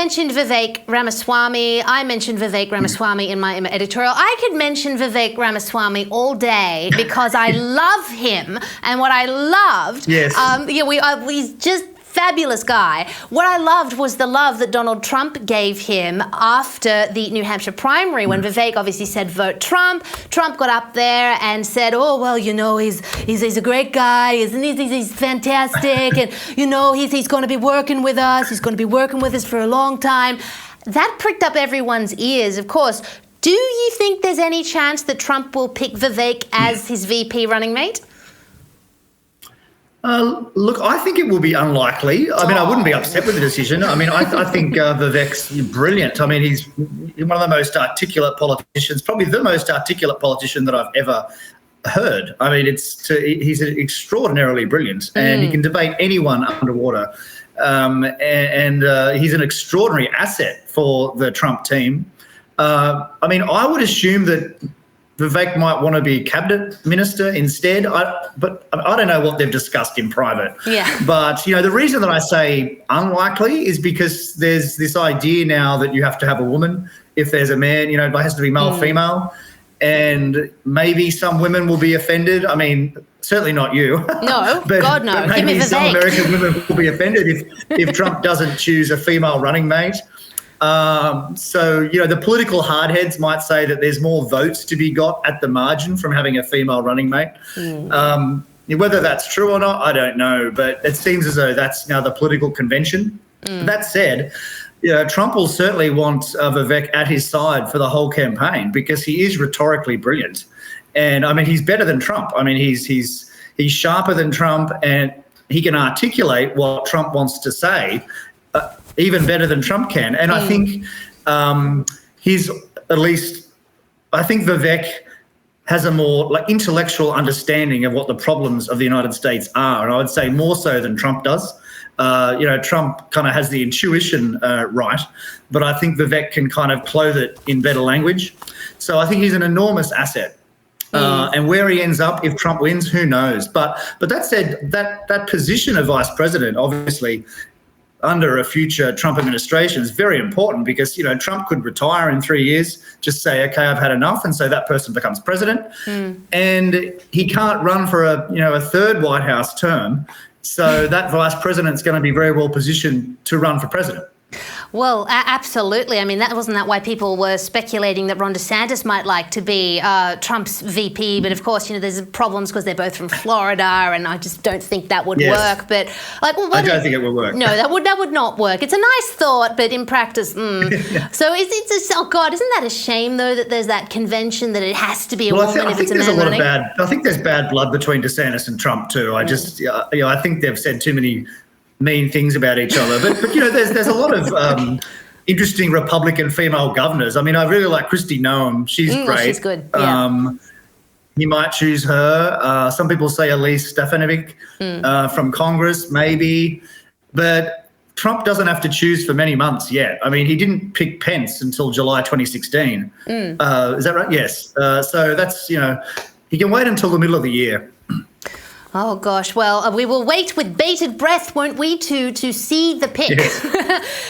mentioned Vivek Ramaswamy. I mentioned Vivek Ramaswamy in my editorial. I could mention Vivek Ramaswamy all day because I love him, and what I loved. Yes. He's just fabulous guy. What I loved was the love that Donald Trump gave him after the New Hampshire primary, when Vivek obviously said vote Trump. Trump got up there and said, "Oh well, he's a great guy, isn't he? He's fantastic, and he's going to be working with us. He's going to be working with us for a long time." That pricked up everyone's ears, of course. Do you think there's any chance that Trump will pick Vivek as his VP running mate? Look, I think it will be unlikely. I mean, I wouldn't be upset with the decision. I mean, I think Vivek's brilliant. I mean, he's one of the most articulate politicians, probably the most articulate politician that I've ever heard. I mean, he's extraordinarily brilliant, and he can debate anyone underwater. And he's an extraordinary asset for the Trump team. I mean, I would assume that Vivek might want to be cabinet minister instead, but I don't know what they've discussed in private. Yeah. But, the reason that I say unlikely is because there's this idea now that you have to have a woman if there's a man, it has to be male-female, and maybe some women will be offended. I mean, certainly not you. No, but, God no. But maybe some American women will be offended if Trump doesn't choose a female running mate. So, the political hardheads might say that there's more votes to be got at the margin from having a female running mate. Whether that's true or not, I don't know, but it seems as though that's now the political convention. That said, Trump will certainly want Vivek at his side for the whole campaign because he is rhetorically brilliant. And I mean, he's better than Trump. I mean, he's sharper than Trump, and he can articulate what Trump wants to say even better than Trump can. And I think I think Vivek has a more intellectual understanding of what the problems of the United States are. And I would say more so than Trump does. Trump kind of has the intuition right, but I think Vivek can kind of clothe it in better language. So I think he's an enormous asset. And where he ends up if Trump wins, who knows? But that said, that position of vice president, obviously, under a future Trump administration is very important because, Trump could retire in 3 years, just say, okay, I've had enough. And so that person becomes president and he can't run for a third White House term. So that vice president's going to be very well positioned to run for president. Well, absolutely. I mean, wasn't that why people were speculating that Ron DeSantis might like to be Trump's VP? But of course, there's problems because they're both from Florida, and I just don't think that would work. But I don't think it would work. No, that would not work. It's a nice thought, but in practice, So oh God, isn't that a shame though that there's that convention that it has to be a woman if it's a man running? I think there's bad blood between DeSantis and Trump too. I think they've said too many mean things about each other, but there's a lot of interesting Republican female governors. I mean, I really like Kristi Noem. She's great. She's good. Yeah. He might choose her. Some people say Elise Stefanovich from Congress, maybe, but Trump doesn't have to choose for many months yet. I mean, he didn't pick Pence until July 2016. Is that right? Yes. So that's he can wait until the middle of the year. Oh, gosh. Well, we will wait with bated breath, won't we, to see the pick. Yes.